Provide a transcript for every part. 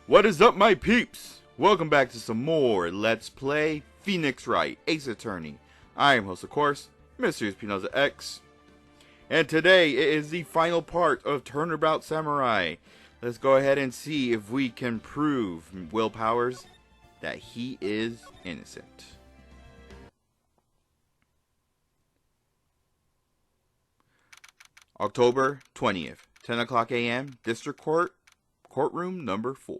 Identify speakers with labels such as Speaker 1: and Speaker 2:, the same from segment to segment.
Speaker 1: What is up, my peeps? Welcome back to some more Let's Play Phoenix Wright, Ace Attorney. I am host, of course, Mr. Spinoza X. And today it is the final part of Turnabout Samurai. Let's go ahead and see if we can prove Will Powers that he is innocent. October 20th, 10 o'clock a.m., District Court, Courtroom number 4.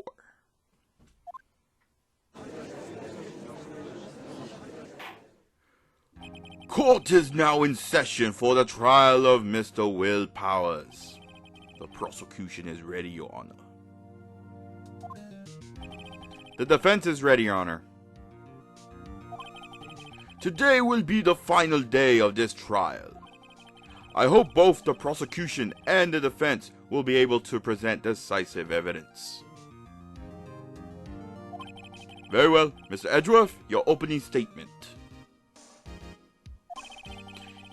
Speaker 1: Court is now in session for the trial of Mr. Will Powers. The prosecution is ready, Your Honor. The defense is ready, Your Honor. Today will be the final day of this trial. I hope both the prosecution and the defense will be able to present decisive evidence. Very well, Mr. Edgeworth, your opening statement.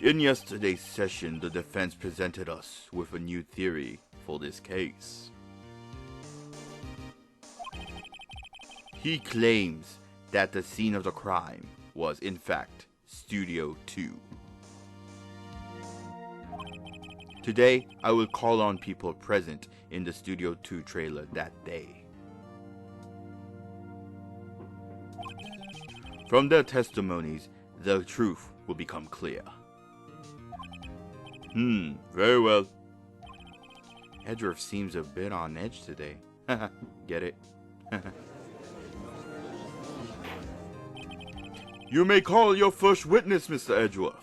Speaker 1: In yesterday's session, the defense presented us with a new theory for this case. He claims that the scene of the crime was, in fact, Studio 2. Today, I will call on people present in the Studio 2 trailer that day. From their testimonies, the truth will become clear. Very well. Edgeworth seems a bit on edge today. Get it? You may call your first witness, Mr. Edgeworth.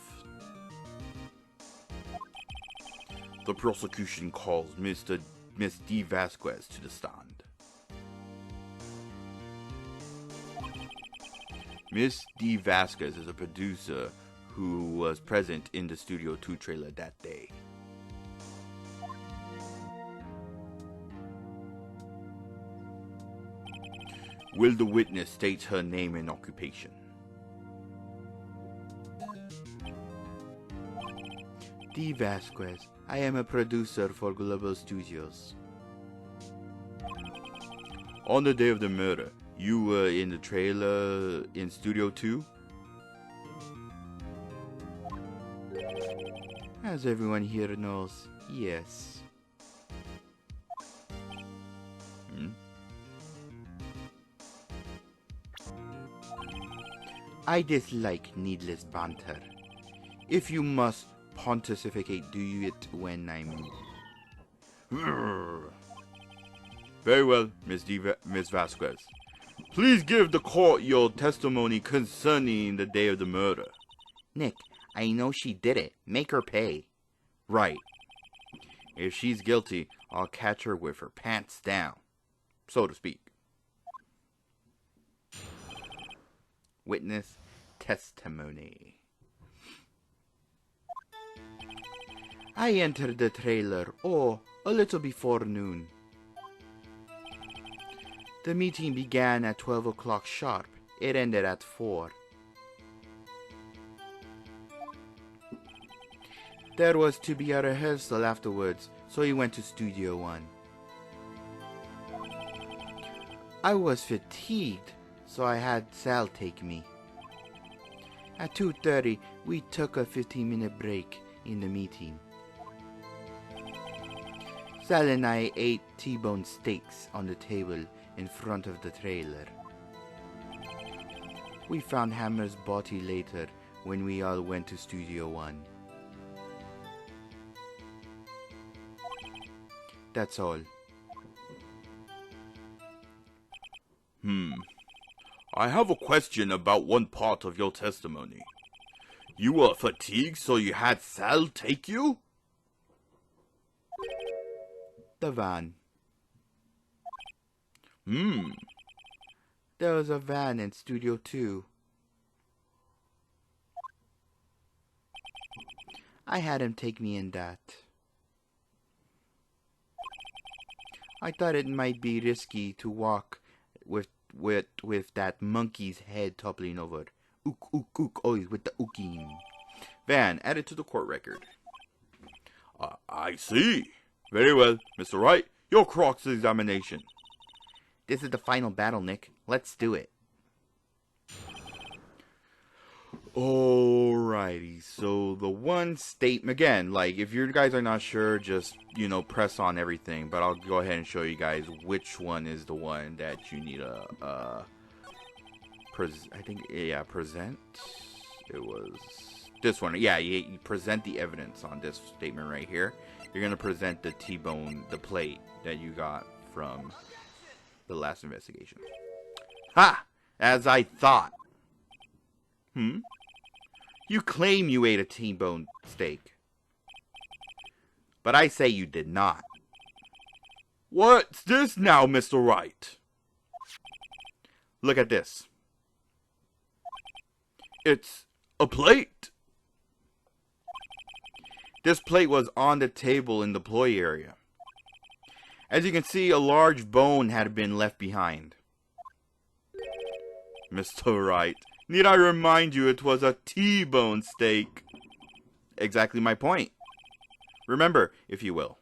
Speaker 1: The prosecution calls Miss Dee Vazquez to the stand. Miss Dee Vazquez is a producer who was present in the Studio 2 trailer that day. Will the witness state her name and occupation? Dee Vazquez. I am a producer for Global Studios. On the day of the murder, you were in the trailer in Studio 2? As everyone here knows, yes. I dislike needless banter. If you must pontificate, do it when I'm... Very well, Miss Vasquez. Please give the court your testimony concerning the day of the murder. Nick, I know she did it. Make her pay. Right. If she's guilty, I'll catch her with her pants down, so to speak. Witness testimony. I entered the trailer, a little before noon. The meeting began at 12 o'clock sharp. It ended at 4. There was to be a rehearsal afterwards, so we went to Studio 1. I was fatigued, so I had Sal take me. At 2:30, we took a 15-minute break in the meeting. Sal and I ate T-bone steaks on the table in front of the trailer. We found Hammer's body later when we all went to Studio 1. That's all. I have a question about one part of your testimony. You were fatigued, so you had Sal take you? The van. There was a van in Studio 2. I had him take me in that. I thought it might be risky to walk with that monkey's head toppling over. Ook, ook, ook, always with the ooking. Van, added to the court record. I see. Very well, Mr. Wright, your cross-examination. This is the final battle, Nick. Let's do it. Alrighty, so the one statement, again, like, if you guys are not sure, just, you know, press on everything, but I'll go ahead and show you guys which one is the one that you need to, present, it was this one, yeah, you present the evidence on this statement right here. You're going to present the T-bone, the plate that you got from the last investigation. Ha! As I thought. You claim you ate a T-bone steak. But I say you did not. What's this now, Mr. Wright? Look at this. It's a plate. This plate was on the table in the employee area. As you can see, a large bone had been left behind. Mr. Wright, need I remind you it was a T-bone steak? Exactly my point. Remember, if you will.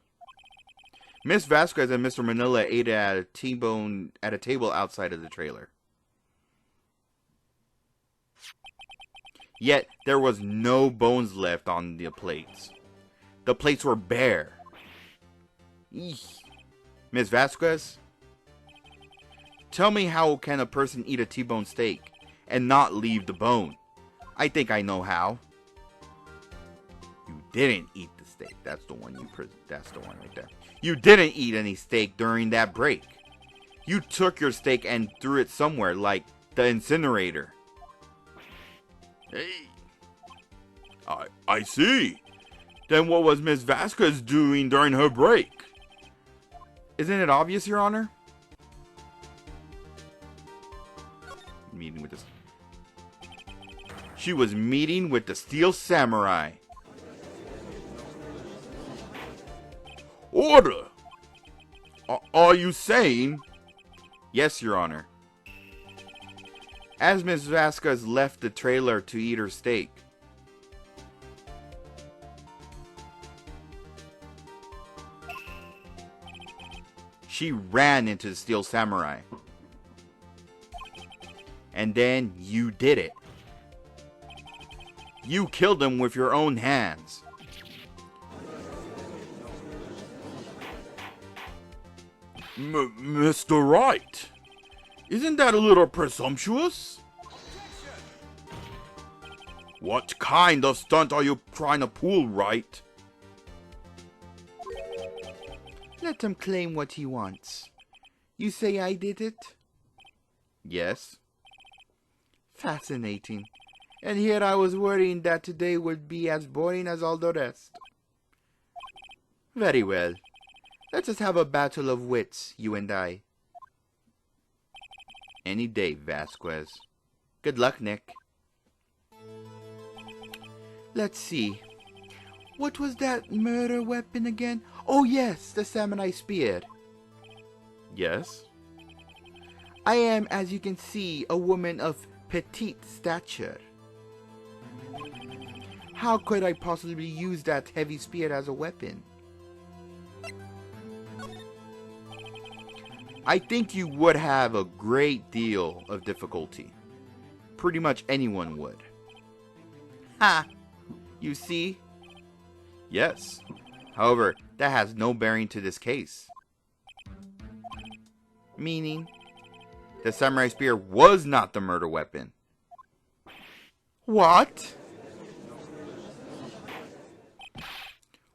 Speaker 1: Miss Vasquez and Mr. Manella ate at a T-bone at a table outside of the trailer. Yet, there was no bones left on the plates. The plates were bare. Eesh. Miss Vasquez? Tell me, how can a person eat a T-bone steak and not leave the bone? I think I know how. You didn't eat the steak. That's the one that's the one right there. You didn't eat any steak during that break. You took your steak and threw it somewhere, like the incinerator. Hey. I see. Then what was Miss Vasquez doing during her break? Isn't it obvious, Your Honor? Meeting with this. She was meeting with the Steel Samurai. Order! Are you saying? Yes, Your Honor. As Miss Vasquez left the trailer to eat her steak, she ran into the Steel Samurai. And then you did it. You killed him with your own hands. Mr. Wright, isn't that a little presumptuous? What kind of stunt are you trying to pull, Wright? Let him claim what he wants. You say I did it? Yes. Fascinating. And here I was worrying that today would be as boring as all the rest. Very well. Let us have a battle of wits, you and I. Any day, Vasquez. Good luck, Nick. Let's see. What was that murder weapon again? Oh yes, the samurai spear. Yes? I am, as you can see, a woman of petite stature. How could I possibly use that heavy spear as a weapon? I think you would have a great deal of difficulty. Pretty much anyone would. Ha! You see? Yes. However, that has no bearing to this case. Meaning, the samurai spear was not the murder weapon. What?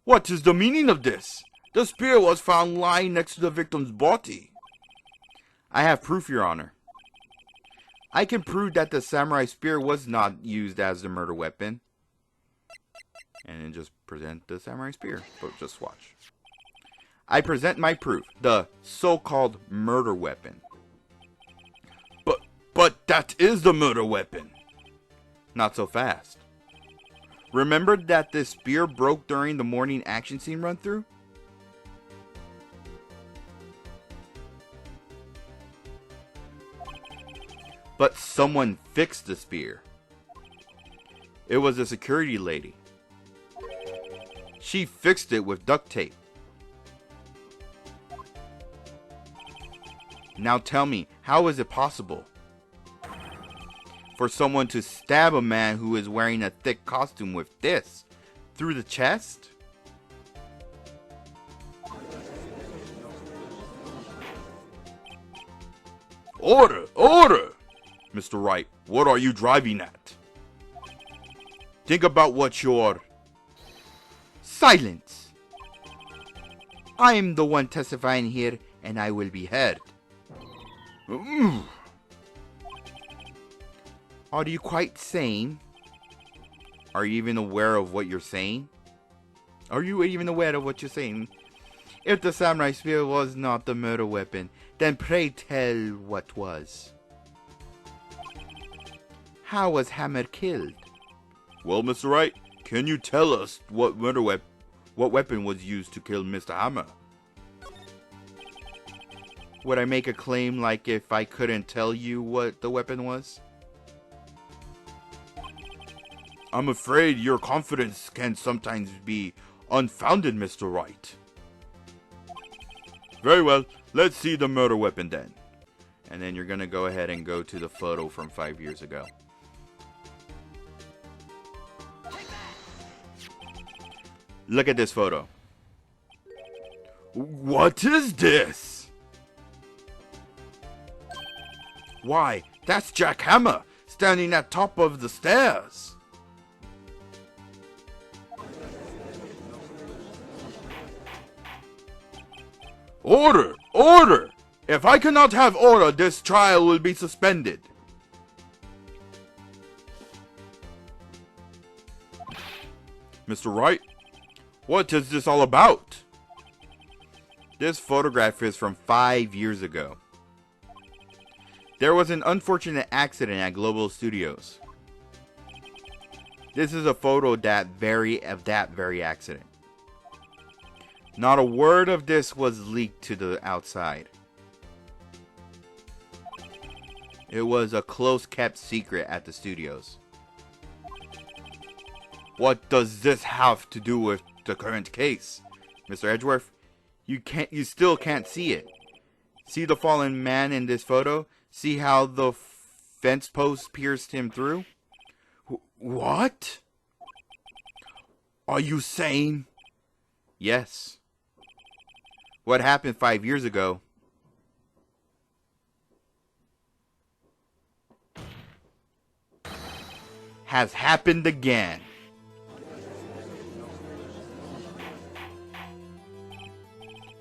Speaker 1: What is the meaning of this? The spear was found lying next to the victim's body. I have proof, Your Honor. I can prove that the samurai spear was not used as the murder weapon. And then just present the samurai spear. But just watch. I present my proof. The so-called murder weapon. But that is the murder weapon. Not so fast. Remember that this spear broke during the morning action scene run-through? But someone fixed the spear. It was a security lady. She fixed it with duct tape. Now tell me, how is it possible for someone to stab a man who is wearing a thick costume with this through the chest? Order! Order! Mr. Wright, what are you driving at? Think about what you're... Silence! I am the one testifying here, and I will be heard. Are you quite sane? Are you even aware of what you're saying? Are you even aware of what you're saying? If the samurai spear was not the murder weapon, then pray tell what was. How was Hammer killed? Well, Mr. Wright, can you tell us what weapon was used to kill Mr. Hammer? Would I make a claim like if I couldn't tell you what the weapon was? I'm afraid your confidence can sometimes be unfounded, Mr. Wright. Very well, let's see the murder weapon then. And then you're going to go ahead and go to the photo from 5 years ago. Look at this photo. What is this? Why, that's Jack Hammer standing at top of the stairs. Order! Order! If I cannot have order, this trial will be suspended. Mr. Wright, what is this all about? This photograph is from 5 years ago. There was an unfortunate accident at Global Studios. This is a photo of that very accident. Not a word of this was leaked to the outside. It was a close-kept secret at the studios. What does this have to do with the current case? Mr. Edgeworth, you still can't see it. See the fallen man in this photo? See how the fence post pierced him through? What? Are you saying? Yes. What happened 5 years ago has happened again.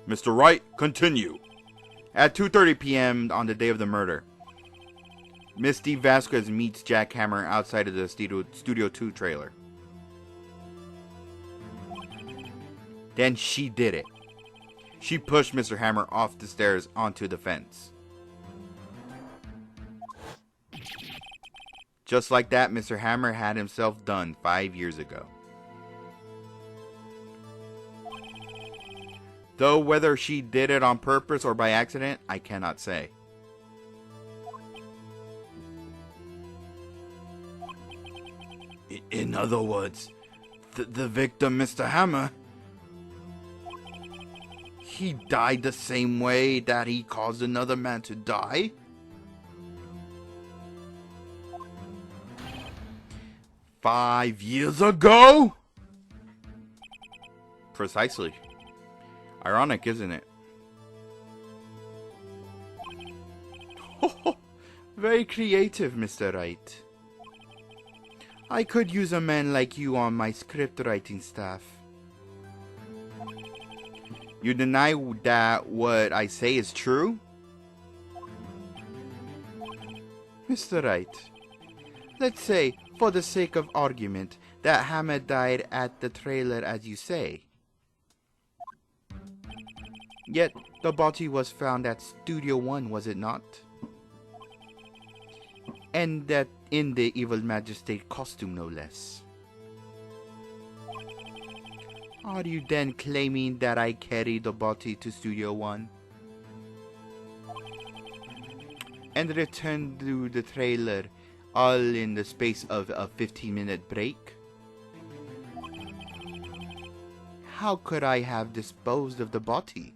Speaker 1: Mr. Wright, continue. At 2:30 p.m. on the day of the murder, Miss Dee Vazquez meets Jack Hammer outside of the Studio 2 trailer. Then she did it. She pushed Mr. Hammer off the stairs onto the fence. Just like that, Mr. Hammer had himself done 5 years ago. Though whether she did it on purpose or by accident, I cannot say. In other words, the victim, Mr. Hammer, he died the same way that he caused another man to die? "5 years ago?" Precisely. Ironic, isn't it? Very creative, Mr. Wright. I could use a man like you on my script writing staff. You deny that what I say is true? Mr. Wright, let's say, for the sake of argument, that Hammer died at the trailer as you say. Yet, the body was found at Studio 1, was it not? And that in the evil magistrate costume, no less. Are you then claiming that I carried the body to Studio 1? And returned to the trailer all in the space of a 15-minute break? How could I have disposed of the body?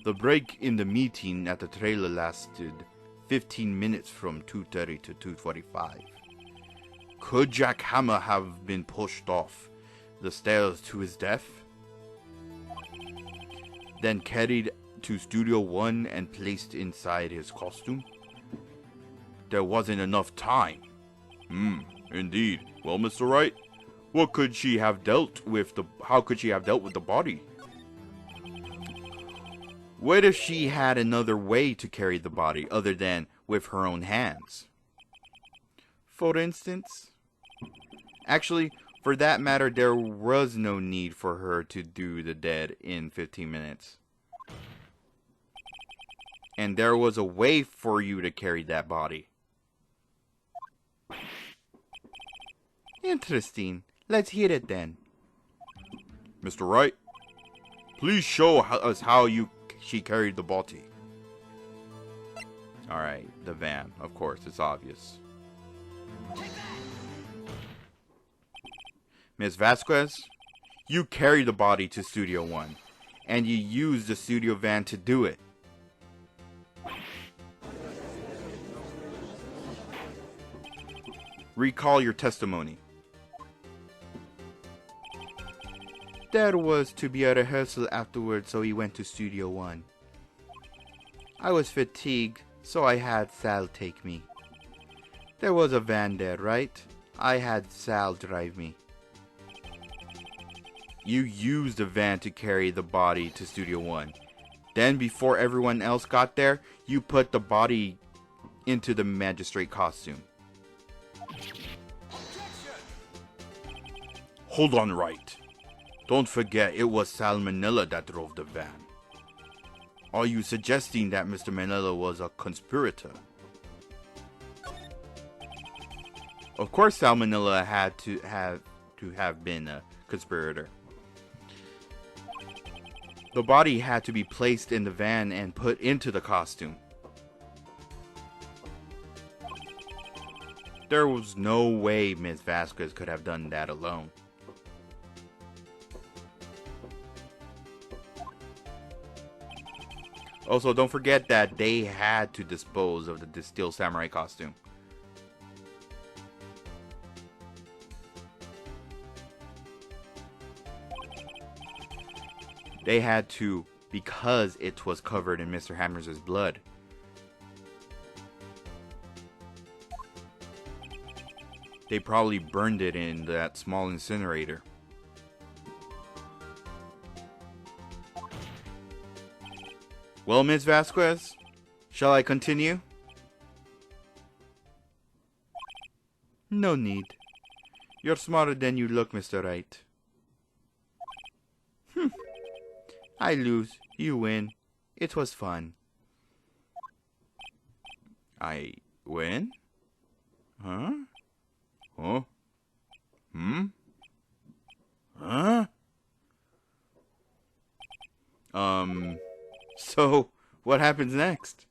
Speaker 1: The break in the meeting at the trailer lasted 15 minutes from 2:30 to 2:45. Could Jack Hammer have been pushed off the stairs to his death? Then carried to Studio 1 and placed inside his costume? There wasn't enough time. Indeed. Well, Mr. Wright, how could she have dealt with the body? What if she had another way to carry the body other than with her own hands? For instance? Actually, for that matter, there was no need for her to do the dead in 15 minutes. And there was a way for you to carry that body. Interesting. Let's hear it then. Mr. Wright, please show us how she carried the body. Alright, the van. Of course, it's obvious. Ms. Vasquez, you carried the body to Studio 1, and you used the studio van to do it. Recall your testimony. There was to be a rehearsal afterwards, so we went to Studio 1. I was fatigued, so I had Sal take me. There was a van there, right? I had Sal drive me. You used the van to carry the body to Studio 1. Then, before everyone else got there, you put the body into the magistrate costume. Hold on, Wright. Don't forget, it was Sal Manella that drove the van. Are you suggesting that Mr. Manella was a conspirator? Of course, Sal Manella had to have been a conspirator. The body had to be placed in the van and put into the costume. There was no way Ms. Vasquez could have done that alone. Also, don't forget that they had to dispose of the Steel Samurai costume. They had to because it was covered in Mr. Hammer's blood. They probably burned it in that small incinerator. Well, Ms. Vasquez, shall I continue? No need. You're smarter than you look, Mr. Wright. I lose, you win. It was fun. I win? Huh? Oh? Huh? So, what happens next?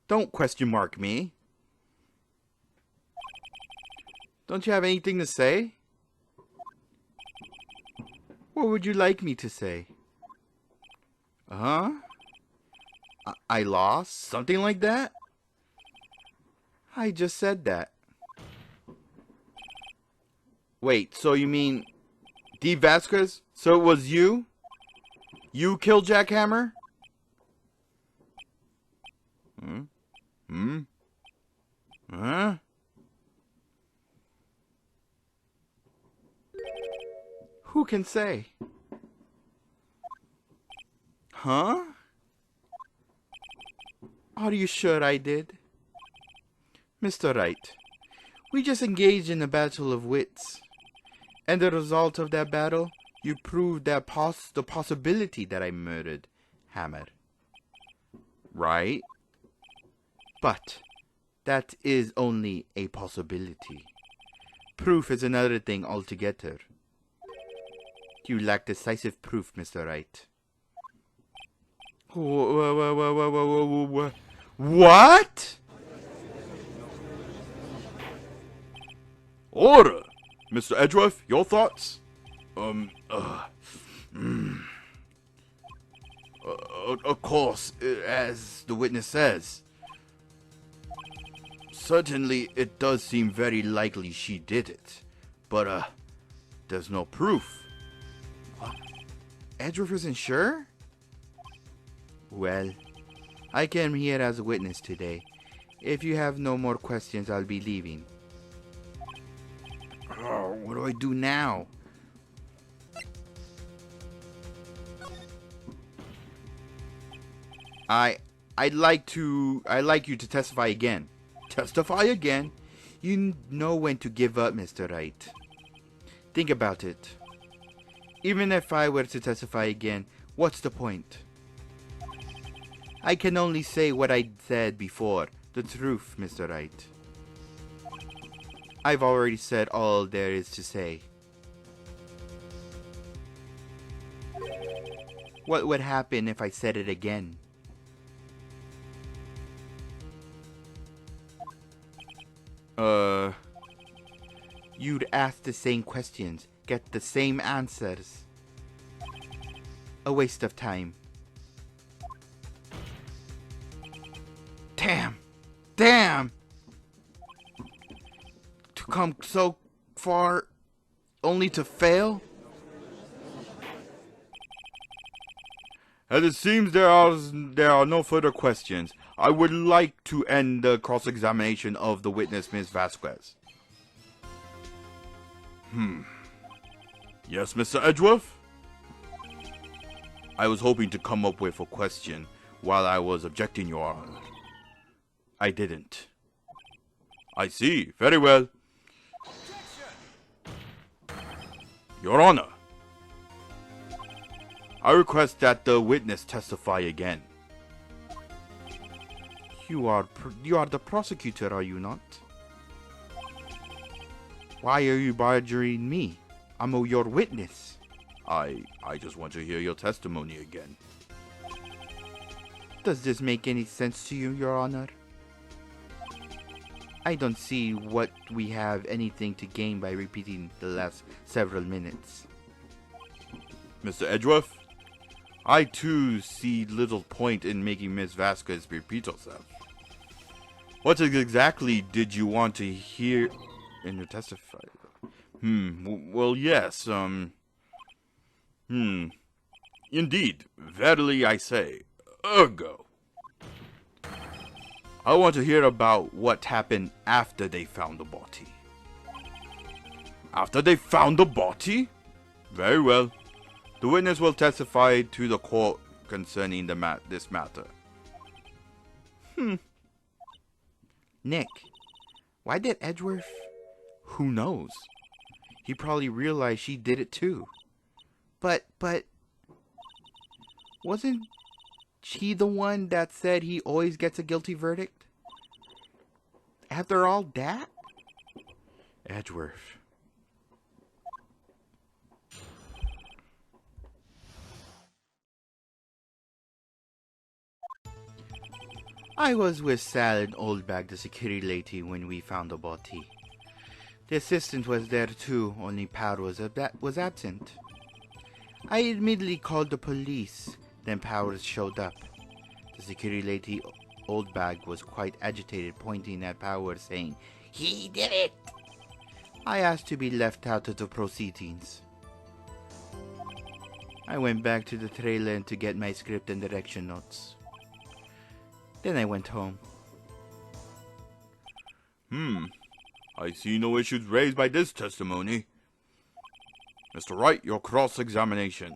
Speaker 1: Don't question mark me. Don't you have anything to say? What would you like me to say? I lost? Something like that? I just said that. Wait, so you mean Dee Vazquez? So it was you? You killed Jack Hammer? Huh? Who can say? Huh? Are you sure I did? Mr. Wright, we just engaged in a battle of wits. And the result of that battle, you proved that the possibility that I murdered Hammer. Right? But that is only a possibility. Proof is another thing altogether. You lack decisive proof, Mr. Wright. What? Order! Mr. Edgeworth, your thoughts? Of course, as the witness says. Certainly, it does seem very likely she did it. But, there's no proof. Edgeworth isn't sure? Well, I came here as a witness today. If you have no more questions, I'll be leaving. Oh, what do I do now? I'd like you to testify again. Testify again? You know when to give up, Mr. Wright. Think about it. Even if I were to testify again, what's the point? I can only say what I said before. The truth, Mr. Wright. I've already said all there is to say. What would happen if I said it again? You'd ask the same questions, get the same answers. A waste of time. Damn! To come so far, only to fail? As it seems there are no further questions, I would like to end the cross-examination of the witness, Ms. Vasquez. Yes, Mr. Edgeworth? I was hoping to come up with a question while I was objecting, Your Honor. I didn't. I see. Very well. Your Honor, I request that the witness testify again. You are the prosecutor, are you not? Why are you badgering me? I'm your witness. I just want to hear your testimony again. Does this make any sense to you, Your Honor? I don't see what we have anything to gain by repeating the last several minutes. Mr. Edgeworth, I too see little point in making Ms. Vasquez repeat herself. What exactly did you want to hear in your testify? Well, yes, Indeed, verily I say, ergo. I want to hear about what happened after they found the body. After they found the body? Very well. The witness will testify to the court concerning this matter. Nick, why did Edgeworth? Who knows? He probably realized she did it too. But wasn't she the one that said he always gets a guilty verdict? After all that? Edgeworth. I was with Sal and Oldbag, the security lady, when we found the body. The assistant was there too, only Powder was absent. I immediately called the police, then Powers showed up. The security lady, Oldbag, was quite agitated, pointing at Powers, saying, "He did it!" I asked to be left out of the proceedings. I went back to the trailer to get my script and direction notes. Then I went home. I see no issues raised by this testimony. Mr. Wright, your cross-examination.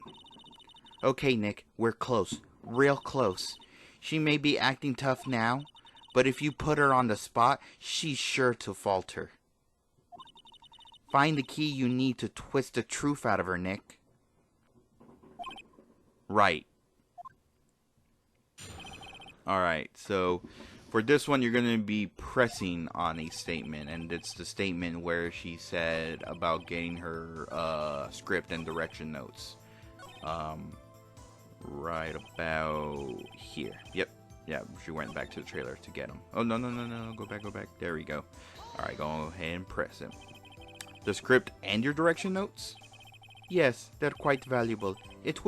Speaker 1: Okay, Nick, we're close. Real close. She may be acting tough now, but if you put her on the spot, she's sure to falter. Find the key you need to twist the truth out of her, Nick. Right. Alright, so for this one, you're going to be pressing on a statement, and it's the statement where she said about getting her script and direction notes. Right about here. Yep. Yeah, she went back to the trailer to get them. Oh, no. Go back. There we go. Alright, go ahead and press it. The script and your direction notes? Yes, they're quite valuable. It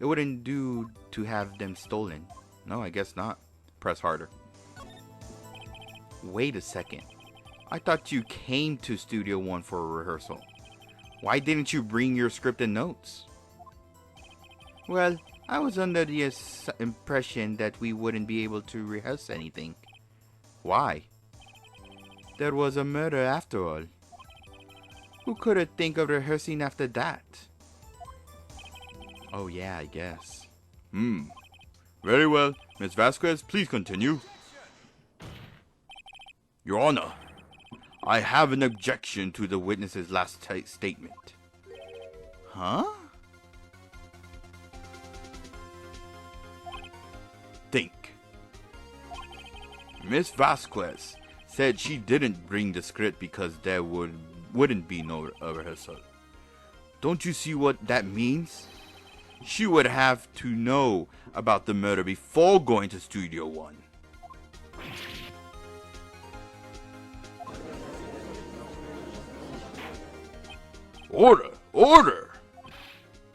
Speaker 1: It wouldn't do to have them stolen. No, I guess not. Press harder. Wait a second. I thought you came to Studio One for a rehearsal. Why didn't you bring your script and notes? Well, I was under the impression that we wouldn't be able to rehearse anything. Why? There was a murder after all. Who could have think of rehearsing after that? Oh yeah, I guess. Very well. Miss Vasquez, please continue. Your Honor, I have an objection to the witness's last statement. Huh? Think. Miss Vasquez said she didn't bring the script because there wouldn't be no rehearsal. Don't you see what that means? She would have to know about the murder before going to Studio One. Order! Order!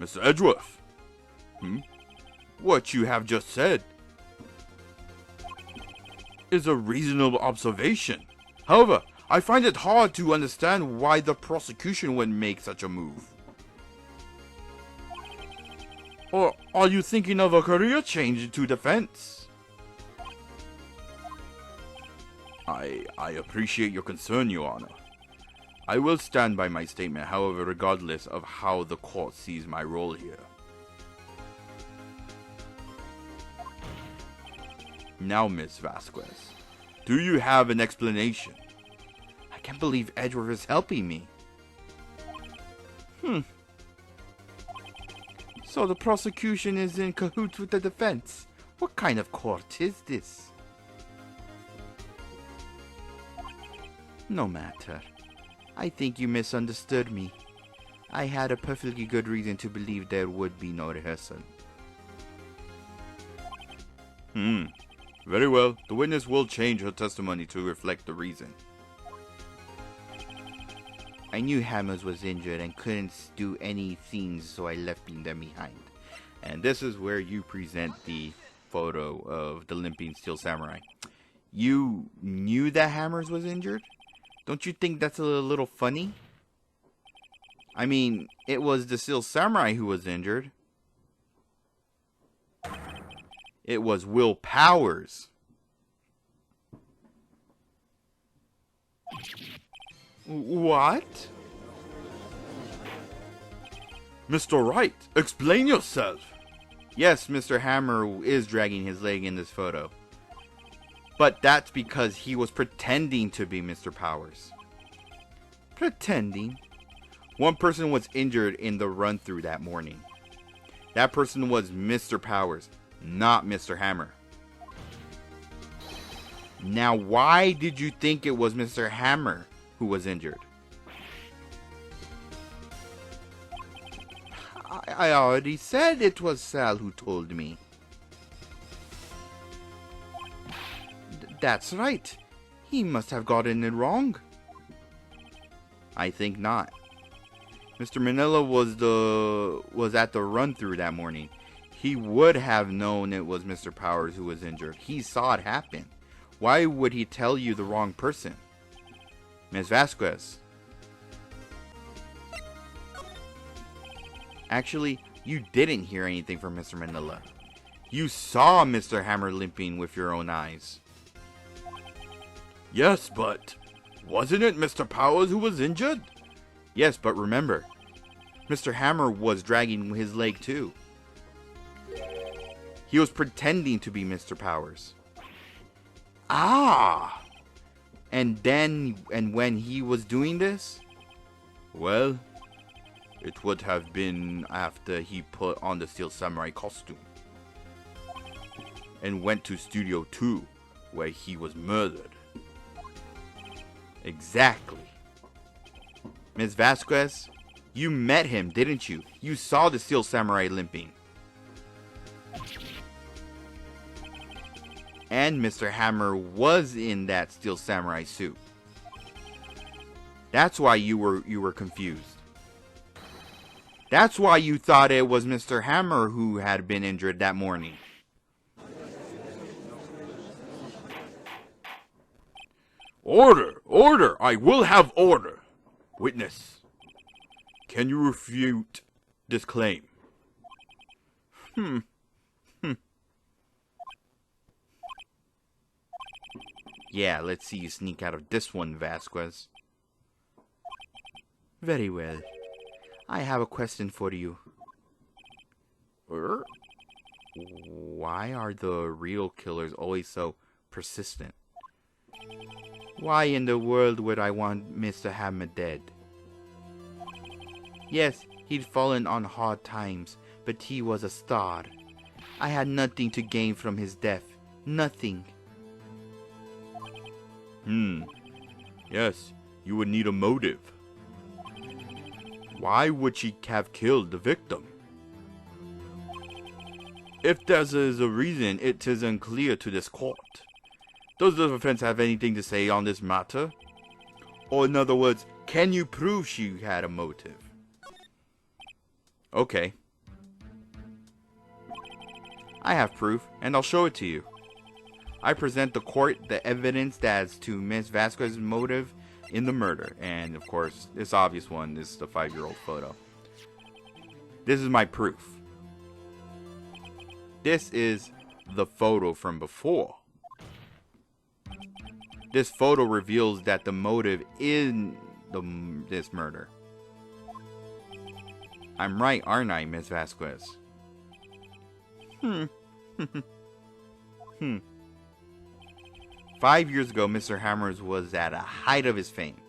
Speaker 1: Mr. Edgeworth. What you have just said is a reasonable observation. However, I find it hard to understand why the prosecution would make such a move. Or are you thinking of a career change to defense? I appreciate your concern, Your Honor. I will stand by my statement, however, regardless of how the court sees my role here. Now, Miss Vasquez, do you have an explanation? I can't believe Edgeworth is helping me. So the prosecution is in cahoots with the defense. What kind of court is this? No matter. I think you misunderstood me. I had a perfectly good reason to believe there would be no rehearsal. Very well. The witness will change her testimony to reflect the reason. I knew Hammond was injured and couldn't do any scenes, so I left them behind. And this is where you present the photo of the limping steel samurai. You knew that Hammond was injured? Don't you think that's a little funny? I mean, it was the steel samurai who was injured. It was Will Powers. What? Mr. Wright, explain yourself. Yes, Mr. Hammer is dragging his leg in this photo. But that's because he was pretending to be Mr. Powers. Pretending? One person was injured in the run-through that morning. That person was Mr. Powers, not Mr. Hammer. Now, why did you think it was Mr. Hammer who was injured? I already said it was Sal who told me. That's right. He must have gotten it wrong. I think not. Mr. Manella was at the run-through that morning. He would have known it was Mr. Powers who was injured. He saw it happen. Why would he tell you the wrong person? Ms. Vasquez. Actually, you didn't hear anything from Mr. Manella. You saw Mr. Hammer limping with your own eyes. Yes, but wasn't it Mr. Powers who was injured? Yes, but remember, Mr. Hammer was dragging his leg too. He was pretending to be Mr. Powers. Ah! And when he was doing this? Well, it would have been after he put on the Steel Samurai costume and went to Studio 2, where he was murdered. Exactly. Ms. Vasquez, you met him, didn't you? You saw the Steel Samurai limping. And Mr. Hammer was in that Steel Samurai suit. That's why you were confused. That's why you thought it was Mr. Hammer who had been injured that morning. Order! Order! I will have order! Witness, can you refute this claim? Yeah, let's see you sneak out of this one, Vasquez. Very well. I have a question for you. Why are the real killers always so persistent? Why in the world would I want Mr. Hammond dead? Yes, he'd fallen on hard times, but he was a star. I had nothing to gain from his death. Nothing. Yes, you would need a motive. Why would she have killed the victim? If there is a reason, it is unclear to this court. Does the defense have anything to say on this matter? Or in other words, can you prove she had a motive? Okay. I have proof, and I'll show it to you. I present the court the evidence as to Miss Vasquez's motive in the murder. And of course, this obvious one is the 5-year-old photo. This is my proof. This is the photo from before. This photo reveals that the motive in this murder. I'm right, aren't I, Miss Vasquez? 5 years ago, Mr. Hammers was at a height of his fame.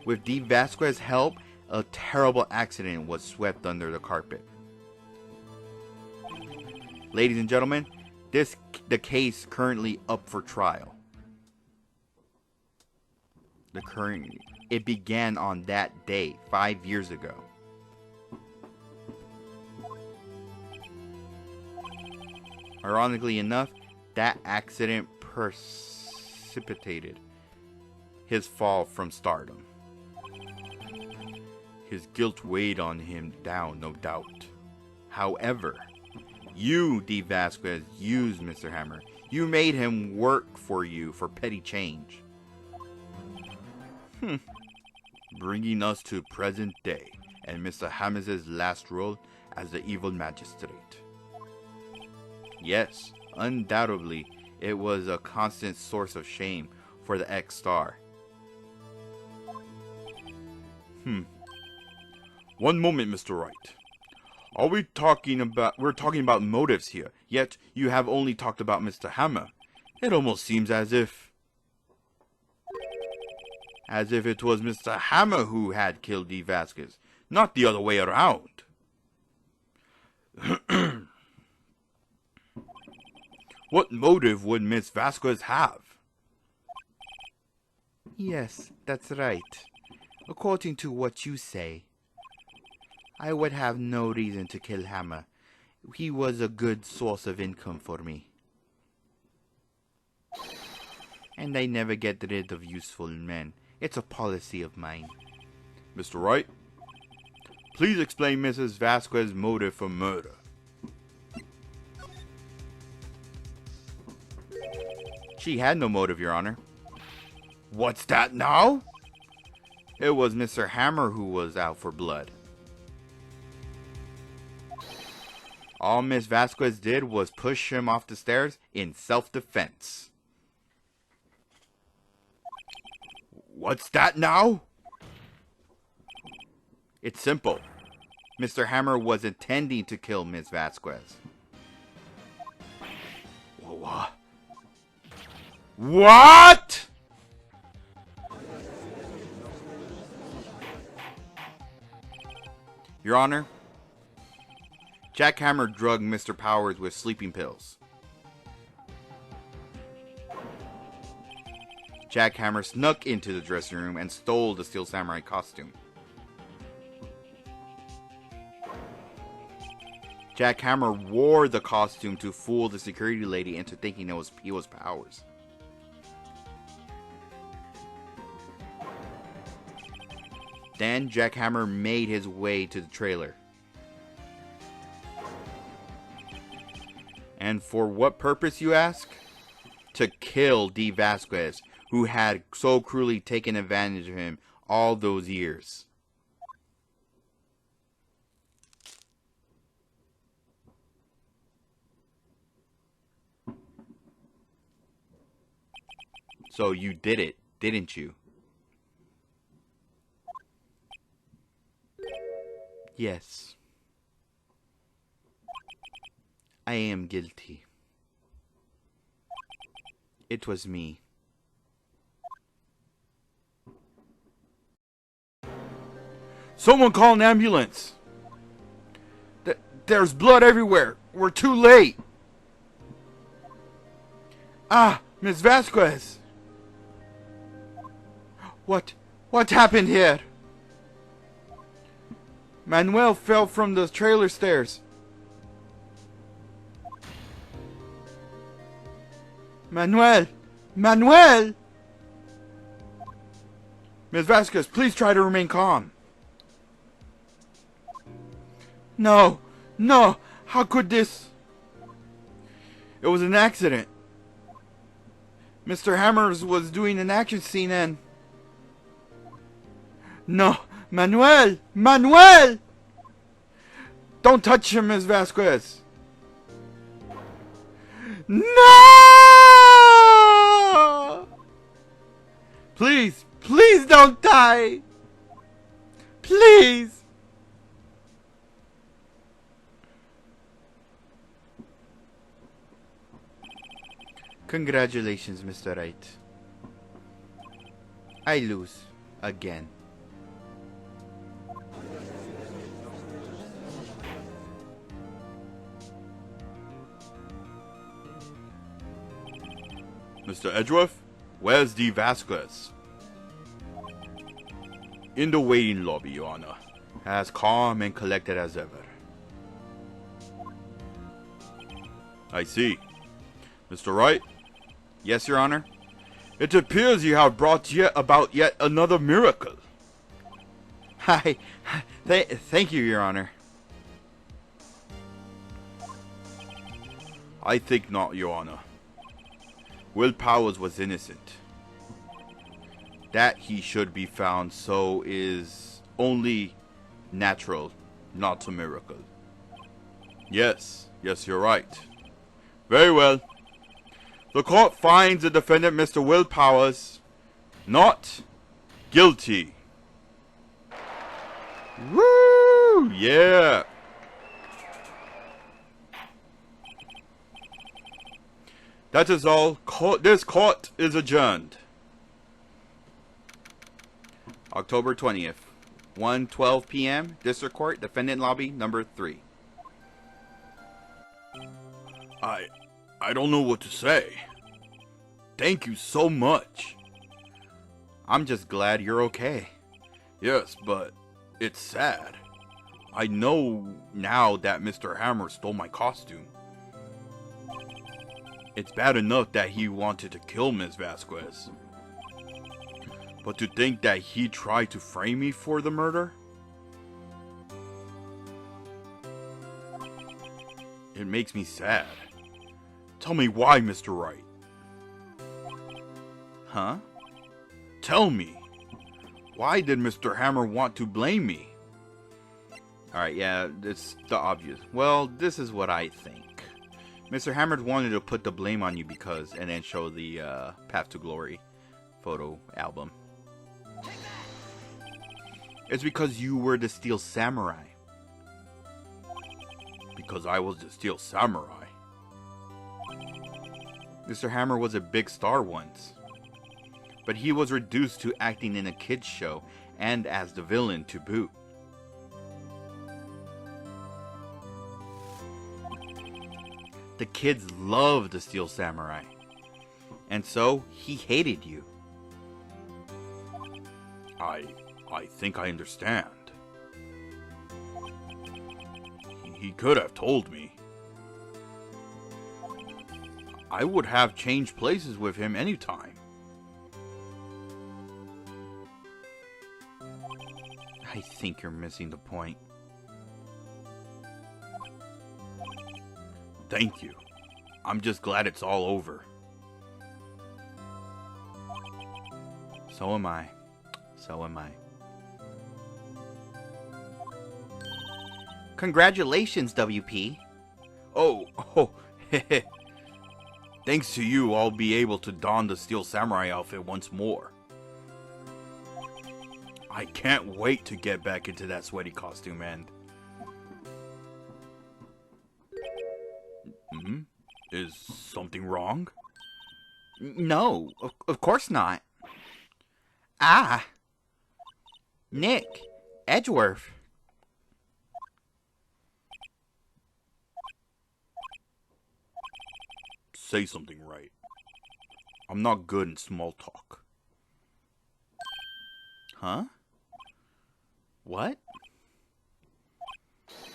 Speaker 1: With Dee Vazquez's help, a terrible accident was swept under the carpet. Ladies and gentlemen, the case currently up for trial. It began on that day, 5 years ago. Ironically enough, that accident precipitated his fall from stardom. His guilt weighed on him down, no doubt. However, you, Dee Vazquez, used Mr. Hammer. You made him work for you for petty change. Bringing us to present day and Mr. Hammer's last role as the evil magistrate. Yes, undoubtedly, it was a constant source of shame for the ex-star. One moment, Mr. Wright. We're talking about motives here, yet you have only talked about Mr. Hammer. It almost seems as if it was Mr. Hammer who had killed Dee Vazquez, not the other way around. What motive would Miss Vasquez have? Yes, that's right. According to what you say, I would have no reason to kill Hammer. He was a good source of income for me. And I never get rid of useful men. It's a policy of mine. Mr. Wright, please explain Mrs. Vasquez's motive for murder. She had no motive, Your Honor. What's that now? It was Mr. Hammer who was out for blood. All Miss Vasquez did was push him off the stairs in self-defense. What's that now? It's simple. Mr. Hammer was intending to kill Miss Vasquez. What? What? Your Honor, Jack Hammer drugged Mr. Powers with sleeping pills. Jack Hammer snuck into the dressing room and stole the Steel Samurai costume. Jack Hammer wore the costume to fool the security lady into thinking he was Powers. Then Jackhammer made his way to the trailer. And for what purpose, you ask? To kill Dee Vazquez, who had so cruelly taken advantage of him all those years. So you did it, didn't you? Yes. I am guilty. It was me. Someone call an ambulance! There's blood everywhere! We're too late! Ah, Miss Vasquez! What happened here? Manuel fell from the trailer stairs. Manuel! Manuel! Ms. Vasquez, please try to remain calm. No! No! How could this? It was an accident. Mr. Hammers was doing an action scene and... No! Manuel! Manuel! Don't touch him, Ms. Vasquez. No! Please, please don't die. Please. Congratulations, Mr. Wright. I lose again. Mr. Edgeworth, where's Dee Vazquez? In the waiting lobby, Your Honor. As calm and collected as ever. I see. Mr. Wright? Yes, Your Honor? It appears you have brought about yet another miracle. Hi. Thank you, Your Honor. I think not, Your Honor. Will Powers was innocent. That he should be found so is only natural, not a miracle. Yes, you're right. Very well. The court finds the defendant, Mr. Will Powers, not guilty. Woo! Yeah! That is all. This court is adjourned. October 20th, 1:12 p.m. District Court, Defendant Lobby, number 3. I don't know what to say. Thank you so much. I'm just glad you're okay. Yes, but it's sad. I know now that Mr. Hammer stole my costume. It's bad enough that he wanted to kill Ms. Vasquez. But to think that he tried to frame me for the murder? It makes me sad. Tell me why, Mr. Wright. Huh? Tell me. Why did Mr. Hammer want to blame me? Alright, yeah, it's the obvious. Well, this is what I think. Mr. Hammer wanted to put the blame on you because, and then show the Path to Glory photo album. It's because you were the Steel Samurai. Because I was the Steel Samurai. Mr. Hammer was a big star once. But he was reduced to acting in a kids show and as the villain to boot. The kids loved the Steel Samurai. And so, he hated you. I think I understand. He could have told me. I would have changed places with him anytime. I think you're missing the point. Thank you. I'm just glad it's all over. So am I. So am I. Congratulations, WP. Oh, heh. Thanks to you, I'll be able to don the Steel Samurai outfit once more. I can't wait to get back into that sweaty costume and... Is something wrong? No, of course not. Ah! Nick, Edgeworth. Say something right. I'm not good in small talk. Huh? What?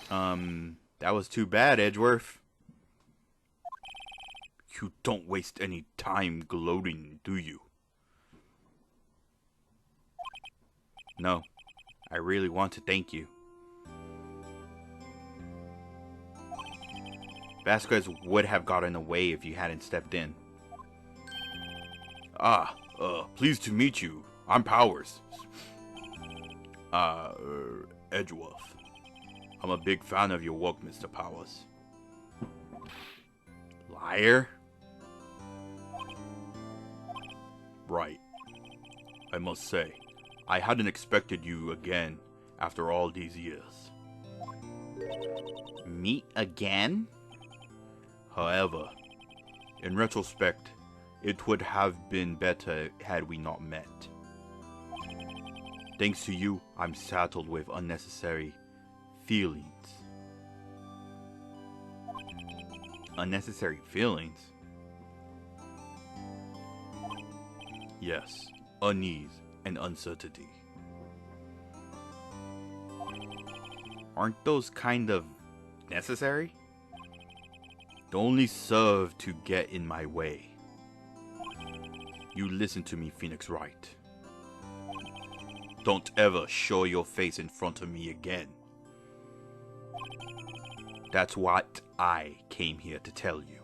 Speaker 1: That was too bad, Edgeworth. You don't waste any time gloating, do you? No, I really want to thank you. Vasquez would have gotten away if you hadn't stepped in. Pleased to meet you. I'm Powers. Edgeworth. I'm a big fan of your work, Mr. Powers. Liar? Right. I must say, I hadn't expected you again after all these years. Meet again? However, in retrospect, it would have been better had we not met. Thanks to you, I'm saddled with unnecessary feelings. Unnecessary feelings? Yes, unease and uncertainty. Aren't those kind of necessary? They only serve to get in my way. You listen to me, Phoenix Wright. Don't ever show your face in front of me again. That's what I came here to tell you.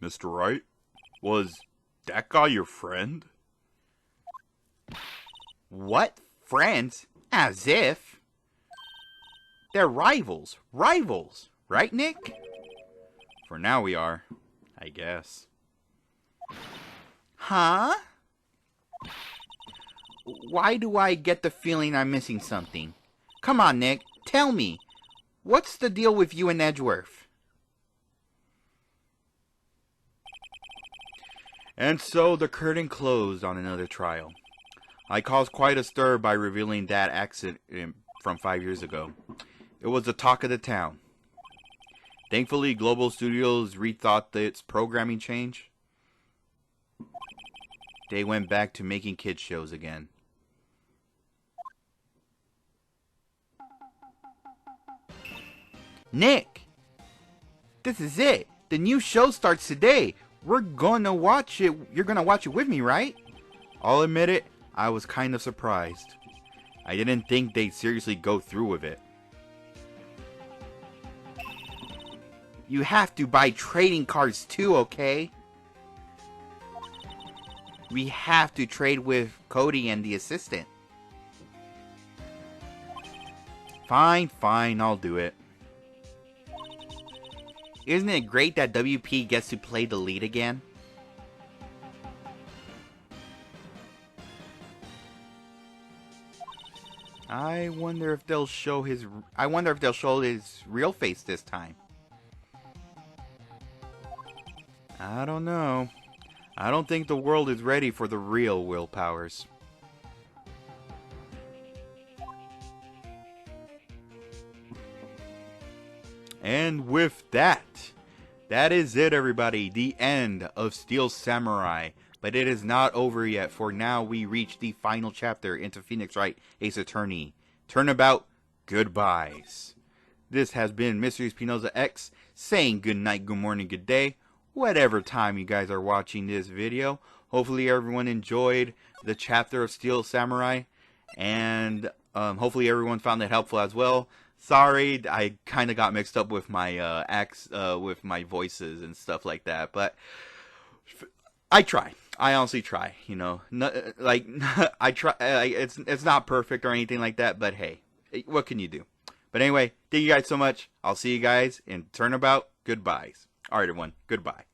Speaker 1: Mr. Wright? Was that guy your friend? What? Friends? As if. They're rivals. Rivals. Right, Nick? For now we are, I guess. Huh? Why do I get the feeling I'm missing something? Come on, Nick. Tell me. What's the deal with you and Edgeworth? And so the curtain closed on another trial. I caused quite a stir by revealing that accident from 5 years ago. It was the talk of the town. Thankfully, Global Studios rethought its programming change. They went back to making kids shows again. Nick! This is it! The new show starts today! We're gonna watch it. You're gonna watch it with me, right? I'll admit it, I was kind of surprised. I didn't think they'd seriously go through with it. You have to buy trading cards too, okay? We have to trade with Cody and the assistant. Fine, I'll do it. Isn't it great that WP gets to play the lead again? I wonder if they'll show his real face this time. I don't know. I don't think the world is ready for the real Will Powers. And with that, that is it, everybody. The end of Steel Samurai. But it is not over yet, for now we reach the final chapter into Phoenix Wright, Ace Attorney. Turnabout, goodbyes. This has been Mysteries Pinoza X saying good night, good morning, good day, whatever time you guys are watching this video. Hopefully everyone enjoyed the chapter of Steel Samurai, and hopefully everyone found it helpful as well. Sorry, I kind of got mixed up with my with my voices and stuff like that, but I try. I honestly try. You know, I try. It's not perfect or anything like that, but hey, what can you do? But anyway, thank you guys so much. I'll see you guys in Turnabout. Goodbyes. All right, everyone. Goodbye.